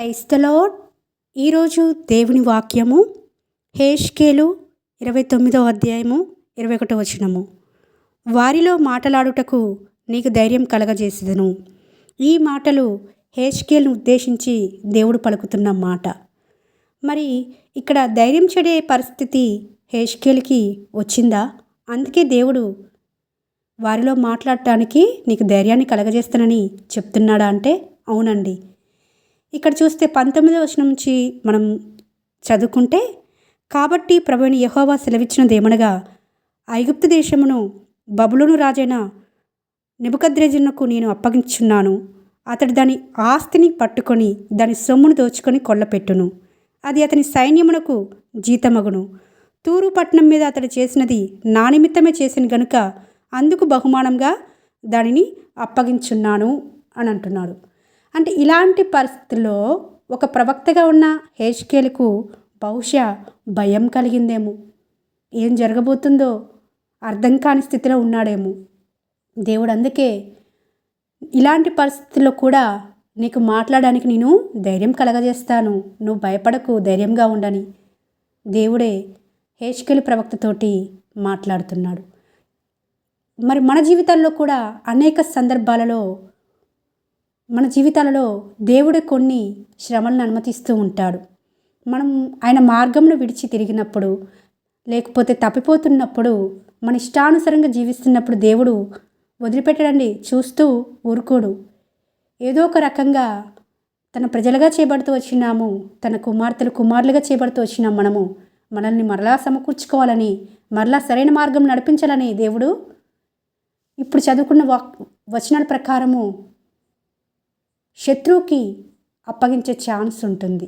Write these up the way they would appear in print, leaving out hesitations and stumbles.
Praise the lord. ఈరోజు దేవుని వాక్యము హెజ్కేలు 29వ అధ్యాయము 21వ వచనము. వారిలో మాటలాడుటకు నీకు ధైర్యం కలగజేసేదను. ఈ మాటలు హెజ్కేలును ఉద్దేశించి దేవుడు పలుకుతున్న మాట. మరి ఇక్కడ ధైర్యం చెడే పరిస్థితి హెజ్కేలుకి వచ్చిందా? అందుకే దేవుడు వారిలో మాట్లాడటానికి నీకు ధైర్యాన్ని కలగజేస్తానని చెప్తున్నాడా అంటే అవునండి. ఇక్కడ చూస్తే 19వ వచనం నుంచి మనం చదువుకుంటే, కాబట్టి ప్రభువైన యెహోవా సెలవిచ్చినదేమనగా, ఐగుప్తు దేశమును బబులోను రాజైన నెబుకద్రెజరునకు నేను అప్పగించున్నాను. అతడు దాని ఆస్తిని పట్టుకొని దాని సొమ్మును దోచుకొని కొల్లపెట్టును. అది అతని సైన్యమునకు జీతమగును. తూరు పట్టణం మీద అతడు చేసినది నా నిమిత్తమే చేసిన గనుక అందుకు బహుమానంగా దానిని అప్పగించున్నాను అని అంటున్నాడు. అంటే ఇలాంటి పరిస్థితుల్లో ఒక ప్రవక్తగా ఉన్న హెజ్కేలుకు బహుశా భయం కలిగిందేమో, ఏం జరగబోతుందో అర్థం కాని స్థితిలో ఉన్నాడేమో. దేవుడు అందుకే ఇలాంటి పరిస్థితుల్లో కూడా నీకు మాట్లాడడానికి నేను ధైర్యం కలగజేస్తాను, నువ్వు భయపడకు, ధైర్యంగా ఉండని దేవుడే హెజ్కేలు ప్రవక్తతోటి మాట్లాడుతున్నాడు. మరి మన జీవితాల్లో కూడా అనేక సందర్భాలలో మన జీవితాలలో దేవుడే కొన్ని శ్రమలను అనుమతిస్తూ ఉంటాడు. మనం ఆయన మార్గంను విడిచి తిరిగినప్పుడు, లేకపోతే తప్పిపోతున్నప్పుడు, మన ఇష్టానుసారంగా జీవిస్తున్నప్పుడు దేవుడు వదిలిపెట్టడండి, చూస్తూ ఊరుకోడు. ఏదో ఒక రకంగా తన ప్రజలుగా చేయబడుతూ వచ్చినాము, తన కుమారులుగా చేయబడుతూ వచ్చినాం. మనల్ని మరలా సమకూర్చుకోవాలని, మరలా సరైన మార్గం నడిపించాలని దేవుడు ఇప్పుడు చదువుకున్న వచనాల ప్రకారము శత్రువుకి అప్పగించే ఛాన్స్ ఉంటుంది.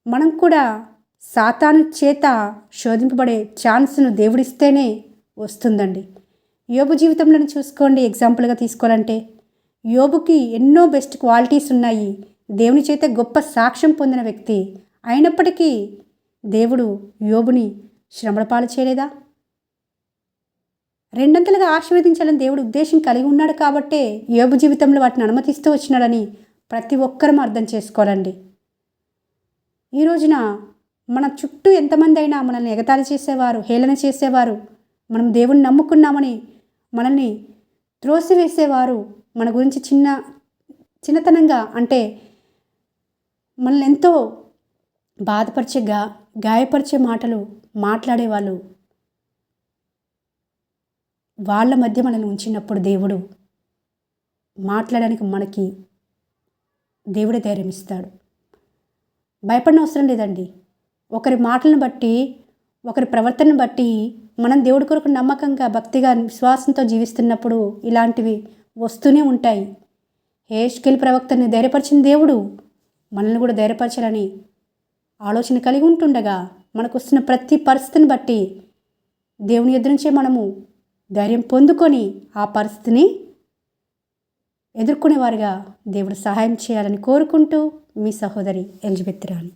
మనం కూడా సాతాను చేత శోధింపబడే ఛాన్స్ను దేవుడిస్తేనే వస్తుందండి. యోబు జీవితంలో చూసుకోండి, ఎగ్జాంపుల్గా తీసుకోవాలంటే యోబుకి ఎన్నో బెస్ట్ క్వాలిటీస్ ఉన్నాయి. దేవుని చేత గొప్ప సాక్ష్యం పొందిన వ్యక్తి. అయినప్పటికీ దేవుడు యోబుని శ్రమల పాలు చేయలేదా? రెండంతలుగా ఆశీర్వదించాలని దేవుడు ఉద్దేశం కలిగి ఉన్నాడు కాబట్టే యోబు జీవితంలో వాటిని అనుమతిస్తూ వచ్చినాడని ప్రతి ఒక్కరూ అర్థం చేసుకోవాలండి. ఈ రోజున మన చుట్టూ ఎంతమంది అయినా మనల్ని ఎగతాళి చేసేవారు, హేళన చేసేవారు, మనం దేవుణ్ణి నమ్ముకున్నామని మనల్ని త్రోసివేసేవారు, మన గురించి చిన్నతనంగా అంటే మనల్ని ఎంతో బాధపరిచే గాయపరిచే మాటలు మాట్లాడేవాళ్ళు, వాళ్ళ మధ్య మనల్ని ఉంచినప్పుడు దేవుడు మాట్లాడడానికి మనకి దేవుడే ధైర్యం ఇస్తాడు. భయపడిన అవసరం లేదండి. ఒకరి మాటలను బట్టి, ఒకరి ప్రవర్తనను బట్టి మనం దేవుడి కొరకు నమ్మకంగా, భక్తిగా, విశ్వాసంతో జీవిస్తున్నప్పుడు ఇలాంటివి వస్తూనే ఉంటాయి. హెజ్కేలు ప్రవక్తని ధైర్యపరిచిన దేవుడు మనల్ని కూడా ధైర్యపరచాలని ఆలోచన కలిగి ఉంటుండగా, మనకు వస్తున్న ప్రతి పరిస్థితిని బట్టి దేవుని ఎదురించే మనము ధైర్యం పొందుకొని ఆ పరిస్థితిని ఎదుర్కొనేవారుగా దేవుడు సహాయం చేయాలని కోరుకుంటూ మీ సహోదరి ఎలిజబెత్ రాణి.